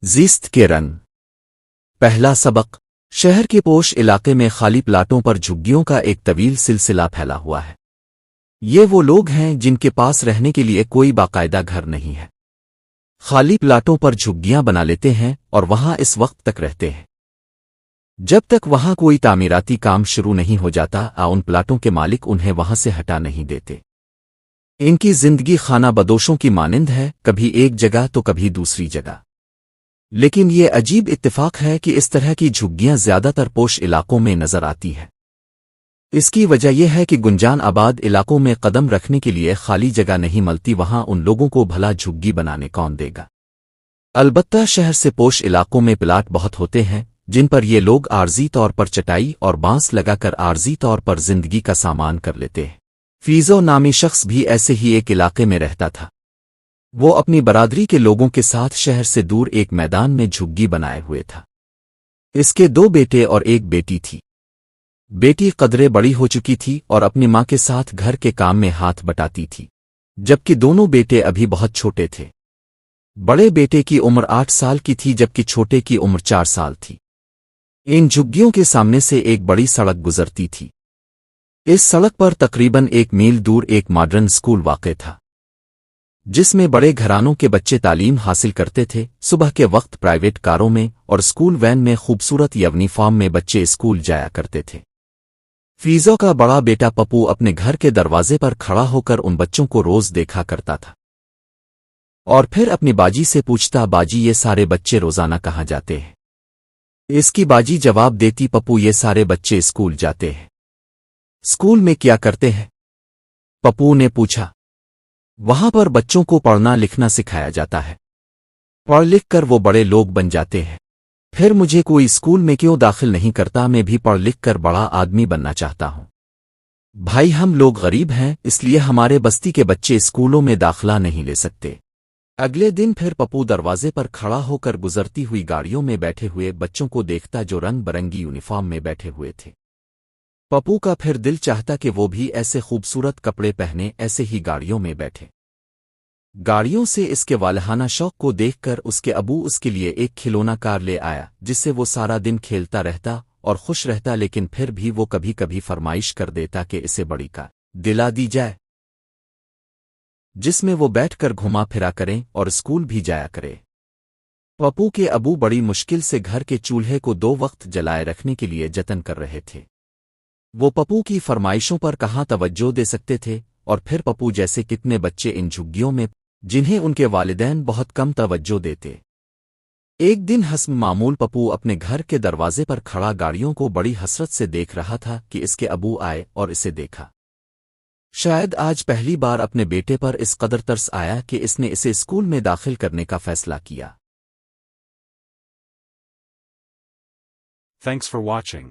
زیست کے رنگ۔ پہلا سبق۔ شہر کے پوش علاقے میں خالی پلاٹوں پر جھگیوں کا ایک طویل سلسلہ پھیلا ہوا ہے۔ یہ وہ لوگ ہیں جن کے پاس رہنے کے لیے کوئی باقاعدہ گھر نہیں ہے۔ خالی پلاٹوں پر جھگیاں بنا لیتے ہیں اور وہاں اس وقت تک رہتے ہیں جب تک وہاں کوئی تعمیراتی کام شروع نہیں ہو جاتا ان پلاٹوں کے مالک انہیں وہاں سے ہٹا نہیں دیتے۔ ان کی زندگی خانہ بدوشوں کی مانند ہے، کبھی ایک جگہ تو کبھی دوسری جگہ۔ لیکن یہ عجیب اتفاق ہے کہ اس طرح کی جھگیاں زیادہ تر پوش علاقوں میں نظر آتی ہیں۔ اس کی وجہ یہ ہے کہ گنجان آباد علاقوں میں قدم رکھنے کے لیے خالی جگہ نہیں ملتی، وہاں ان لوگوں کو بھلا جھگی بنانے کون دے گا؟ البتہ شہر سے پوش علاقوں میں پلاٹ بہت ہوتے ہیں جن پر یہ لوگ عارضی طور پر چٹائی اور بانس لگا کر عارضی طور پر زندگی کا سامان کر لیتے ہیں۔ فیضو نامی شخص بھی ایسے ہی ایک علاقے میں رہتا تھا۔ وہ اپنی برادری کے لوگوں کے ساتھ شہر سے دور ایک میدان میں جھگی بنائے ہوئے تھا۔ اس کے 2 بیٹے اور ایک بیٹی تھی۔ بیٹی قدرے بڑی ہو چکی تھی اور اپنی ماں کے ساتھ گھر کے کام میں ہاتھ بٹاتی تھی، جبکہ دونوں بیٹے ابھی بہت چھوٹے تھے۔ بڑے بیٹے کی عمر 8 سال کی تھی جبکہ چھوٹے کی عمر 4 سال تھی۔ ان جھگیوں کے سامنے سے ایک بڑی سڑک گزرتی تھی۔ اس سڑک پر تقریباً 1 میل دور ایک ماڈرن اسکول واقع تھا جس میں بڑے گھرانوں کے بچے تعلیم حاصل کرتے تھے۔ صبح کے وقت پرائیویٹ کاروں میں اور اسکول وین میں خوبصورت یونیفارم میں بچے اسکول جایا کرتے تھے۔ فیضو کا بڑا بیٹا پپو اپنے گھر کے دروازے پر کھڑا ہو کر ان بچوں کو روز دیکھا کرتا تھا اور پھر اپنی باجی سے پوچھتا، باجی یہ سارے بچے روزانہ کہاں جاتے ہیں؟ اس کی باجی جواب دیتی، پپو یہ سارے بچے اسکول جاتے ہیں۔ اسکول میں کیا کرتے ہیں؟ پپو نے پوچھا۔ وہاں پر بچوں کو پڑھنا لکھنا سکھایا جاتا ہے، پڑھ لکھ کر وہ بڑے لوگ بن جاتے ہیں۔ پھر مجھے کوئی اسکول میں کیوں داخل نہیں کرتا؟ میں بھی پڑھ لکھ کر بڑا آدمی بننا چاہتا ہوں۔ بھائی ہم لوگ غریب ہیں، اس لیے ہمارے بستی کے بچے اسکولوں میں داخلہ نہیں لے سکتے۔ اگلے دن پھر پپو دروازے پر کھڑا ہو کر گزرتی ہوئی گاڑیوں میں بیٹھے ہوئے بچوں کو دیکھتا جو رنگ برنگی یونیفارم میں بیٹھے ہوئے تھے۔ پپو کا پھر دل چاہتا کہ وہ بھی ایسے خوبصورت کپڑے پہنے ایسے ہی گاڑیوں میں بیٹھے۔ گاڑیوں سے اس کے والہانہ شوق کو دیکھ کر اس کے ابو اس کے لیے ایک کھلونا کار لے آیا جس سے وہ سارا دن کھیلتا رہتا اور خوش رہتا، لیکن پھر بھی وہ کبھی کبھی فرمائش کر دیتا کہ اسے بڑی کار دلا دی جائے جس میں وہ بیٹھ کر گھما پھرا کریں اور اسکول بھی جایا کرے۔ پپو کے ابو بڑی مشکل سے گھر کے چولہے کو 2 وقت جلائے رکھنے کے لیے جتن کر رہے تھے۔ وہ پپو کی فرمائشوں پر کہاں توجہ دے سکتے تھے، اور پھر پپو جیسے کتنے بچے ان جھگیوں میں جنہیں ان کے والدین بہت کم توجہ دیتے۔ ایک دن حسب معمول پپو اپنے گھر کے دروازے پر کھڑا گاڑیوں کو بڑی حسرت سے دیکھ رہا تھا کہ اس کے ابو آئے اور اسے دیکھا۔ شاید آج پہلی بار اپنے بیٹے پر اس قدر ترس آیا کہ اس نے اسے اسکول میں داخل کرنے کا فیصلہ کیا۔ Thanks for watching.